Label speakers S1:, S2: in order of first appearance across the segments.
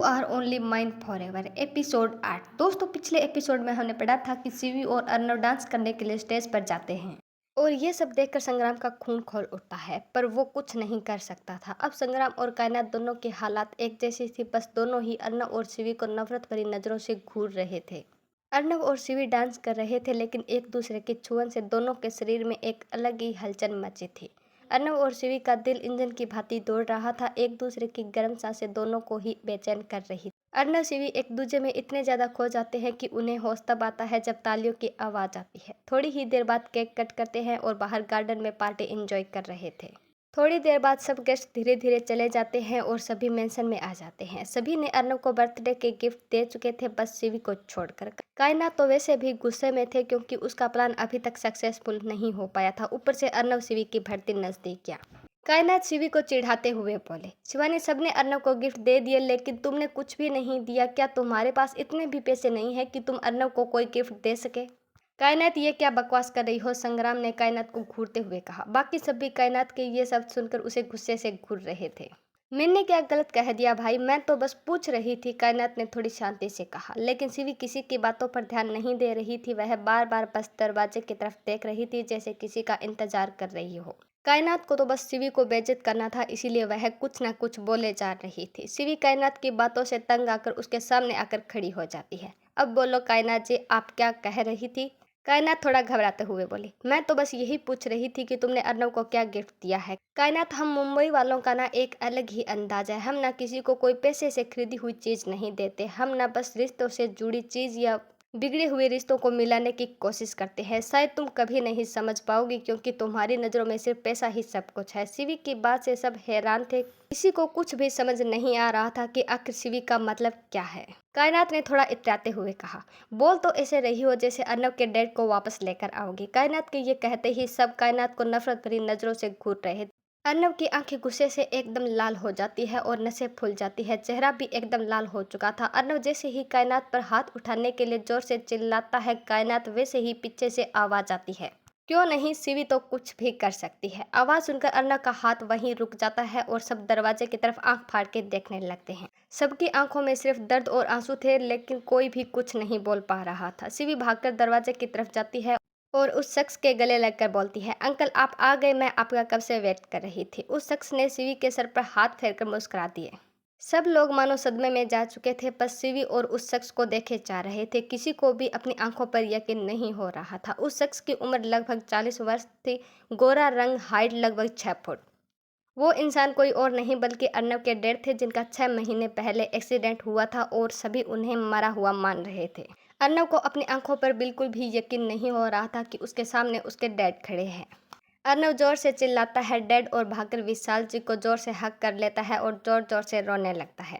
S1: Are only mine forever episode 8। दोस्तों, पिछले episode में हमने पढ़ा था कि शिवी और अर्नव डांस करने के लिए स्टेज पर जाते हैं और ये सब देखकर संग्राम का खून खौल उठता है, पर वो कुछ नहीं कर सकता था। अब संग्राम और कायनात दोनों की हालात एक जैसी थी, बस दोनों ही अर्नव और शिवी को नफरत भरी नजरों से घूर रहे थे। अर्नव और शिवी डांस कर रहे थे, लेकिन एक दूसरे के छुअन से दोनों के शरीर में एक अलग ही हलचल मची थी। अर्नव और शिवी का दिल इंजन की भांति दौड़ रहा था, एक दूसरे की गर्म सांसें दोनों को ही बेचैन कर रही। अर्नव शिवी एक दूसरे में इतने ज्यादा खो जाते हैं कि उन्हें होश तब आता है जब तालियों की आवाज आती है। थोड़ी ही देर बाद केक कट करते हैं और बाहर गार्डन में पार्टी एंजॉय कर रहे थे। थोड़ी देर बाद सब गेस्ट धीरे धीरे चले जाते हैं और सभी मेंशन में आ जाते हैं। सभी ने अर्नव को बर्थडे के गिफ्ट दे चुके थे, बस शिवी को छोड़कर। कायनात तो वैसे भी गुस्से में थे क्योंकि उसका प्लान अभी तक सक्सेसफुल नहीं हो पाया था। ऊपर से अर्नव शिवी की बढ़ती नजदीकियां। कायनात शिवी को चिढ़ाते हुए बोले, शिवानी, सबने अर्नव को गिफ्ट दे दिए, लेकिन तुमने कुछ भी नहीं दिया। क्या तुम्हारे पास इतने भी पैसे नहीं है कि तुम अर्नव को कोई गिफ्ट दे सके? कायनात, ये क्या बकवास कर रही हो? संग्राम ने कायनात को घूरते हुए कहा। बाकी सभी कायनात के ये शब्द सुनकर उसे गुस्से से घूर रहे थे। मैंने क्या गलत कह दिया भाई? मैं तो बस पूछ रही थी, कायनात ने थोड़ी शांति से कहा। लेकिन शिवी किसी की बातों पर ध्यान नहीं दे रही थी। वह बार बार बस दरवाजे की तरफ देख रही थी, जैसे किसी का इंतजार कर रही हो। कायनात को तो बस शिवी को बेइज्जत करना था, इसीलिए वह कुछ न कुछ बोले जा रही थी। शिवी कायनात की बातों से तंग आकर उसके सामने आकर खड़ी हो जाती है। अब बोलो कायनात जी, आप क्या कह रही थी? कायनात थोड़ा घबराते हुए बोली, मैं तो बस यही पूछ रही थी कि तुमने अर्नव को क्या गिफ्ट दिया है। कायनात, हम मुंबई वालों का ना एक अलग ही अंदाज है। हम ना किसी को कोई पैसे से खरीदी हुई चीज नहीं देते। हम ना बस रिश्तों से जुड़ी चीज या बिगड़े हुए रिश्तों को मिलाने की कोशिश करते हैं। शायद तुम कभी नहीं समझ पाओगी क्योंकि तुम्हारी नजरों में सिर्फ पैसा ही सब कुछ है। शिवी की बात से सब हैरान थे। किसी को कुछ भी समझ नहीं आ रहा था कि आखिर शिवी का मतलब क्या है। कायनात ने थोड़ा इतराते हुए कहा, बोल तो ऐसे रही हो जैसे अर्नव के डैड को वापस लेकर आओगी। कायनात के ये कहते ही सब कायनात को नफरत भरी नजरों से घूर रहे। अर्नव की आंखें गुस्से से एकदम लाल हो जाती है और नसें फूल जाती है। चेहरा भी एकदम लाल हो चुका था। अर्नव जैसे ही कायनात पर हाथ उठाने के लिए जोर से चिल्लाता है कायनात, वैसे ही पीछे से आवाज आती है, क्यों नहीं, शिवी तो कुछ भी कर सकती है। आवाज सुनकर अर्नव का हाथ वहीं रुक जाता है और सब दरवाजे की तरफ आंख फाड़ के देखने लगते हैं। सबकी आंखों में सिर्फ दर्द और आंसू थे, लेकिन कोई भी कुछ नहीं बोल पा रहा था। शिवी भागकर दरवाजे की तरफ जाती है और उस शख्स के गले लगकर बोलती है, अंकल आप आ गए, मैं आपका कब से वेट कर रही थी। उस शख्स ने शिवी के सर पर हाथ फेरकर मुस्कुरा दिए। सब लोग मानो सदमे में जा चुके थे, बस शिवी और उस शख्स को देखे जा रहे थे। किसी को भी अपनी आंखों पर यकीन नहीं हो रहा था। उस शख्स की उम्र लगभग 40 वर्ष थी। गोरा रंग, हाइट लगभग 6 फुट। वो इंसान कोई और नहीं बल्कि अर्नव के डैड थे, जिनका 6 महीने पहले एक्सीडेंट हुआ था और सभी उन्हें मरा हुआ मान रहे थे। अर्नव को अपनी आंखों पर बिल्कुल भी यकीन नहीं हो रहा था कि उसके सामने उसके डैड खड़े हैं। अर्नव जोर से चिल्लाता है डैड, और भागकर विशाल जी को जोर से हक कर लेता है और जोर जोर से रोने लगता है।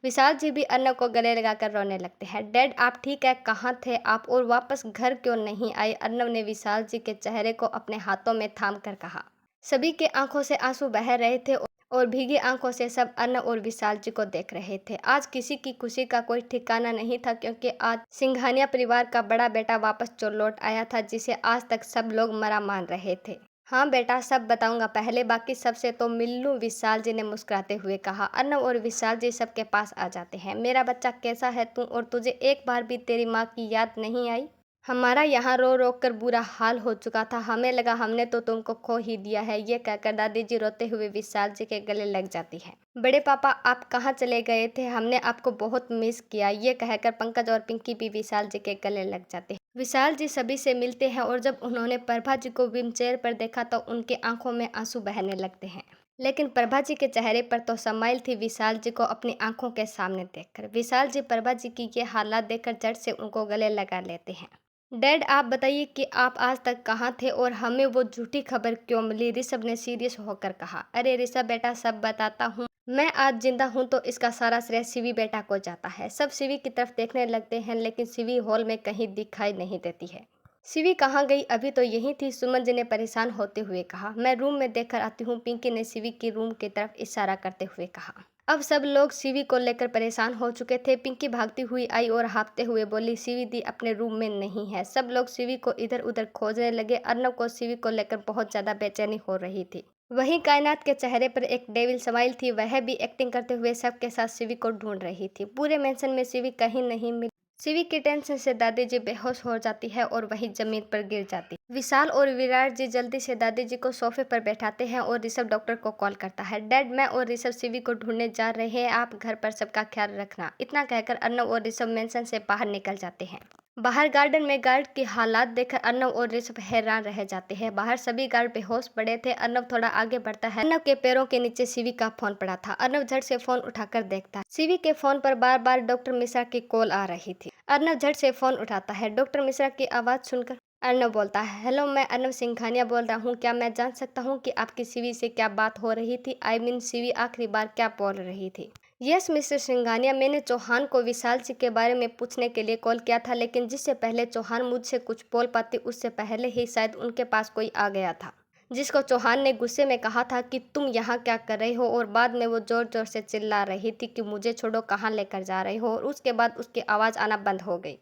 S1: विशाल जी भी अर्नव को गले लगाकर रोने लगते हैं। डैड आप ठीक है? कहाँ थे आप और वापस घर क्यों नहीं आए? अर्नव ने विशाल जी के चेहरे को अपने हाथों में थाम कर कहा। सभी के आंखों से आंसू बह रहे थे और भीगी आंखों से सब अर्नव और विशाल जी को देख रहे थे। आज किसी की खुशी का कोई ठिकाना नहीं था, क्योंकि आज सिंघानिया परिवार का बड़ा बेटा वापस जो लौट आया था, जिसे आज तक सब लोग मरा मान रहे थे। हाँ बेटा, सब बताऊंगा, पहले बाकी सबसे तो मिल लूं, विशाल जी ने मुस्कुराते हुए कहा। अर्नव और विशाल जी सबके पास आ जाते हैं। मेरा बच्चा कैसा है तू, और तुझे एक बार भी तेरी माँ की याद नहीं आई? हमारा यहाँ रो रो कर बुरा हाल हो चुका था, हमें लगा हमने तो तुमको खो ही दिया है। ये कहकर दादी जी रोते हुए विशाल जी के गले लग जाती है। बड़े पापा आप कहाँ चले गए थे? हमने आपको बहुत मिस किया। ये कहकर पंकज और पिंकी भी विशाल जी के गले लग जाते हैं। विशाल जी सभी से मिलते हैं और जब उन्होंने प्रभा जी को व्हीलचेयर पर देखा तो उनके आंखों में आंसू बहने लगते हैं। लेकिन प्रभा जी के चेहरे पर तो स्माइल थी विशाल जी को अपनी आंखों के सामने देखकर। विशाल जी प्रभा जी की ये हालात देखकर झट से उनको गले लगा लेते हैं। डैड आप बताइए कि आप आज तक कहाँ थे और हमें वो झूठी खबर क्यों मिली? ऋषभ ने सीरियस होकर कहा। अरे ऋषभ बेटा, सब बताता हूँ। मैं आज जिंदा हूँ तो इसका सारा श्रेय शिवी बेटा को जाता है। सब शिवी की तरफ देखने लगते हैं, लेकिन शिवी हॉल में कहीं दिखाई नहीं देती है। शिवी कहाँ गई? अभी तो यही थी, सुमन जी ने परेशान होते हुए कहा। मैं रूम में देखकर आती हूँ, पिंकी ने शिवी की रूम की तरफ इशारा करते हुए कहा। अब सब लोग शिवी को लेकर परेशान हो चुके थे। पिंकी भागती हुई आई और हाँफते हुए बोली, शिवी दी अपने रूम में नहीं है। सब लोग शिवी को इधर उधर खोजने लगे। अर्नव को शिवी को लेकर बहुत ज्यादा बेचैनी हो रही थी। वहीं कायनात के चेहरे पर एक डेविल स्माइल थी। वह भी एक्टिंग करते हुए सबके साथ शिवी को ढूंढ रही थी। पूरे मेंशन में शिवी कहीं नहीं मिली। शिवी की टेंशन से दादी जी बेहोश हो जाती है और वही जमीन पर गिर जाती। विशाल और विराट जी जल्दी से दादी जी को सोफे पर बैठाते हैं और ऋषभ डॉक्टर को कॉल करता है। डैड, मैं और ऋषभ शिवी को ढूंढने जा रहे हैं, आप घर पर सबका ख्याल रखना। इतना कहकर अर्नव और ऋषभ मेंशन से बाहर निकल जाते हैं। बाहर गार्डन में गार्ड की हालात देखकर अर्नव और ऋषभ हैरान रह जाते हैं। बाहर सभी गार्ड बेहोश पड़े थे। अर्नव थोड़ा आगे बढ़ता है। अर्नव के पैरों के नीचे शिवी का फोन पड़ा था। अर्नव झट से फोन उठाकर देखता है। शिवी के फोन पर बार बार डॉक्टर मिश्रा की कॉल आ रही थी। अर्नव झट से फोन उठाता है। डॉक्टर मिश्रा की आवाज सुनकर अर्नव बोलता है, हेलो, मैं अर्नव सिंघानिया बोल रहा हूँ। क्या मैं जान सकता हूँ कि आपकी शिवी से क्या बात हो रही थी? आई मीन शिवी आखिरी बार क्या बोल रही थी? यस मिस्टर सिंघानिया, मैंने चौहान को विशाल जी के बारे में पूछने के लिए कॉल किया था, लेकिन जिससे पहले चौहान मुझसे कुछ बोल पाती उससे पहले ही शायद उनके पास कोई आ गया था, जिसको चौहान ने गुस्से में कहा था कि तुम यहाँ क्या कर रहे हो, और बाद में वो जोर जोर से चिल्ला रही थी कि मुझे छोड़ो, कहाँ लेकर जा रहे हो, और उसके बाद उसकी आवाज़ आना बंद हो गई।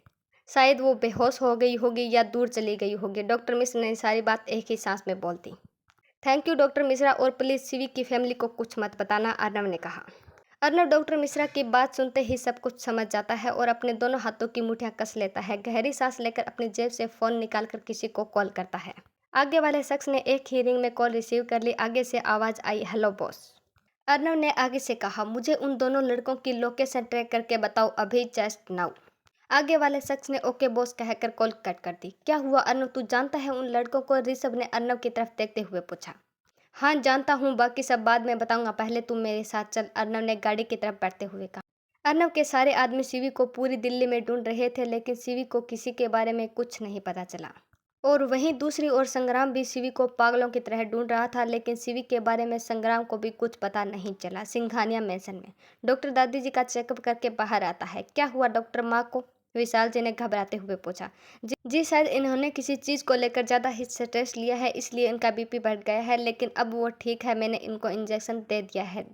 S1: शायद वो बेहोश हो गई होगी या दूर चली गई होगी। डॉक्टर मिश्रा ने सारी बात एक ही सांस में बोलती। थैंक यू डॉक्टर मिश्रा, और प्लीज़ शिवी की फैमिली को कुछ मत बताना, अर्नव ने कहा। अर्नव डॉक्टर मिश्रा की बात सुनते ही सब कुछ समझ जाता है और अपने दोनों हाथों की मुठ्ठियां कस लेता है। गहरी सांस लेकर अपनी जेब से फ़ोन निकालकर किसी को कॉल करता है। आगे वाले शख्स ने एक ही रिंग में कॉल रिसीव कर ली। आगे से आवाज़ आई, हेलो बॉस। अर्नव ने आगे से कहा, मुझे उन दोनों लड़कों की लोकेशन ट्रैक करके बताओ अभी, जस्ट नाउ। आगे वाले शख्स ने ओके बॉस कहकर कॉल कट कर दी। क्या हुआ अर्नव, तू जानता है उन लड़कों को? ऋषभ ने अर्नव की तरफ देखते हुए पूछा। हाँ जानता हूँ, बाकी सब बाद में बताऊंगा, पहले तुम मेरे साथ चल, अर्नव ने गाड़ी की तरफ बढ़ते हुए कहा। अर्नव के सारे आदमी शिवी को पूरी दिल्ली में ढूंढ रहे थे, लेकिन शिवी को किसी के बारे में कुछ नहीं पता चला। और वहीं दूसरी ओर संग्राम भी शिवी को पागलों की तरह ढूंढ रहा था, लेकिन शिवी के बारे में संग्राम को भी कुछ पता नहीं चला। सिंघानिया मेंशन में डॉक्टर दादी जी का चेकअप करके बाहर आता है। क्या हुआ डॉक्टर, माँ को? विशाल जी ने घबराते हुए पूछा। जी शायद इन्होंने किसी चीज़ को लेकर ज़्यादा ही स्ट्रेस लिया है, इसलिए इनका बीपी बढ़ गया है, लेकिन अब वो ठीक है, मैंने इनको इंजेक्शन दे दिया है,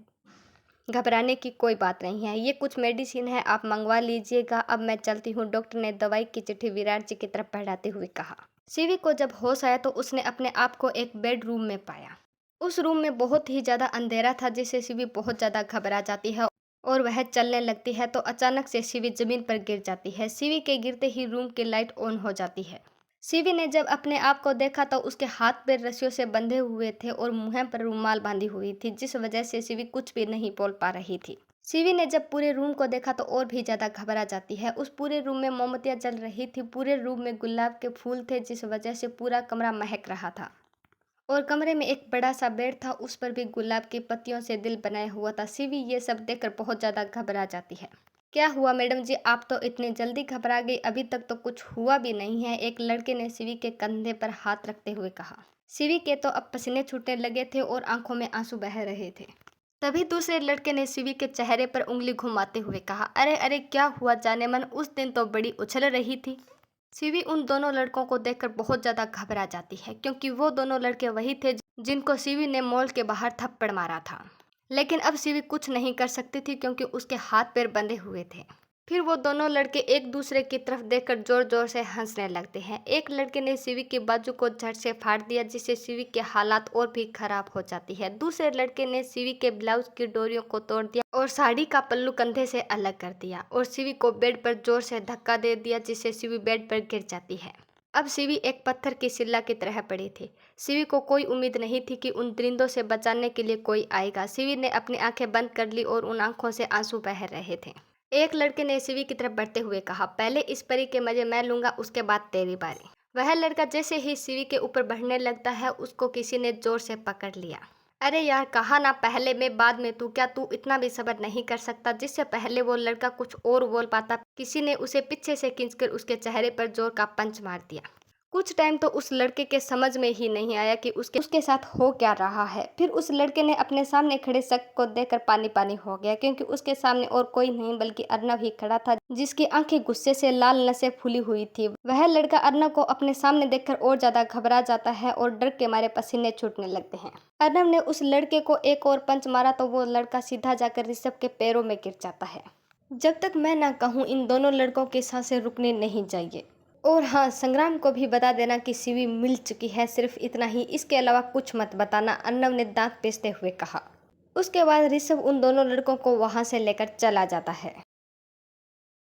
S1: घबराने की कोई बात नहीं है, ये कुछ मेडिसिन है, आप मंगवा लीजिएगा, अब मैं चलती हूँ, डॉक्टर ने दवाई की चिट्ठी विराट जी की तरफ बढ़ाते हुए कहा। शिवी को जब होश आया तो उसने अपने आप को एक बेडरूम में पाया। उस रूम में बहुत ही ज़्यादा अंधेरा था, जिससे शिवी बहुत ज़्यादा घबरा जाती है और वह चलने लगती है तो अचानक से शिवी जमीन पर गिर जाती है। शिवी के गिरते ही रूम की लाइट ऑन हो जाती है। शिवी ने जब अपने आप को देखा तो उसके हाथ पैर रस्सियों से बंधे हुए थे और मुंह पर रुमाल बांधी हुई थी, जिस वजह से शिवी कुछ भी नहीं बोल पा रही थी। शिवी ने जब पूरे रूम को देखा तो और भी ज्यादा घबरा जाती है। उस पूरे रूम में मोमबत्तियां जल रही थी, पूरे रूम में गुलाब के फूल थे, जिस वजह से पूरा कमरा महक रहा था। और कमरे में एक बड़ा सा बेड था, उस पर भी गुलाब की पत्तियों से दिल बनाया हुआ था। शिवी ये सब देखकर बहुत ज़्यादा घबरा जाती है। क्या हुआ मैडम जी, आप तो इतनी जल्दी घबरा गई, अभी तक तो कुछ हुआ भी नहीं है, एक लड़के ने शिवी के कंधे पर हाथ रखते हुए कहा। शिवी के तो अब पसीने छूटने लगे थे और आंखों में आंसू बह रहे थे। तभी दूसरे लड़के ने शिवी के चेहरे पर उंगली घुमाते हुए कहा, अरे अरे क्या हुआ जाने मन, उस दिन तो बड़ी उछल रही थी। शिवी उन दोनों लड़कों को देखकर बहुत ज़्यादा घबरा जाती है, क्योंकि वो दोनों लड़के वही थे जिनको शिवी ने मॉल के बाहर थप्पड़ मारा था। लेकिन अब शिवी कुछ नहीं कर सकती थी, क्योंकि उसके हाथ पैर बंधे हुए थे। फिर वो दोनों लड़के एक दूसरे की तरफ देखकर जोर जोर से हंसने लगते हैं। एक लड़के ने शिवी की बाजू को झट से फाड़ दिया, जिससे शिवी के हालात और भी खराब हो जाती है। दूसरे लड़के ने शिवी के ब्लाउज की डोरियों को तोड़ दिया और साड़ी का पल्लू कंधे से अलग कर दिया और शिवी को बेड पर जोर से धक्का दे दिया, जिससे शिवी बेड पर गिर जाती है। अब शिवी एक पत्थर की सिल्ला की तरह पड़ी थी। शिवी को कोई उम्मीद नहीं थी कि उन दरिंदों से बचाने के लिए कोई आएगा। शिवी ने अपनी आंखें बंद कर ली और उन आंखों से आंसू बह रहे थे। एक लड़के ने शिवी की तरफ बढ़ते हुए कहा, पहले इस परी के मजे मैं लूंगा, उसके बाद तेरी बारी। वह लड़का जैसे ही शिवी के ऊपर बढ़ने लगता है, उसको किसी ने जोर से पकड़ लिया। अरे यार, कहा ना पहले मैं बाद में तू, क्या तू इतना भी सब्र नहीं कर सकता? जिससे पहले वो लड़का कुछ और बोल पाता, किसी ने उसे पीछे से खींचकर उसके चेहरे पर जोर का पंच मार दिया। कुछ टाइम तो उस लड़के के समझ में ही नहीं आया कि उसके साथ हो क्या रहा है। फिर उस लड़के ने अपने सामने खड़े शख्स को देखकर पानी पानी हो गया, क्योंकि उसके सामने और कोई नहीं बल्कि अर्नव ही खड़ा था, जिसकी आंखें गुस्से से लाल नसें फूली हुई थी। वह लड़का अर्नव को अपने सामने देखकर और ज्यादा घबरा जाता है और डर के मारे पसीने छूटने लगते हैं। अर्नव ने उस लड़के को एक और पंच मारा तो वो लड़का सीधा जाकर ऋषभ के पैरों में गिर जाता है। जब तक मैं ना कहूँ इन दोनों लड़कों की सांसें रुकनी नहीं चाहिए। और हाँ, संग्राम को भी बता देना कि सीवी मिल चुकी है, सिर्फ इतना ही, इसके अलावा कुछ मत बताना, अर्नव ने दांत पीसते हुए कहा। उसके बाद ऋषभ उन दोनों लड़कों को वहां से लेकर चला जाता है।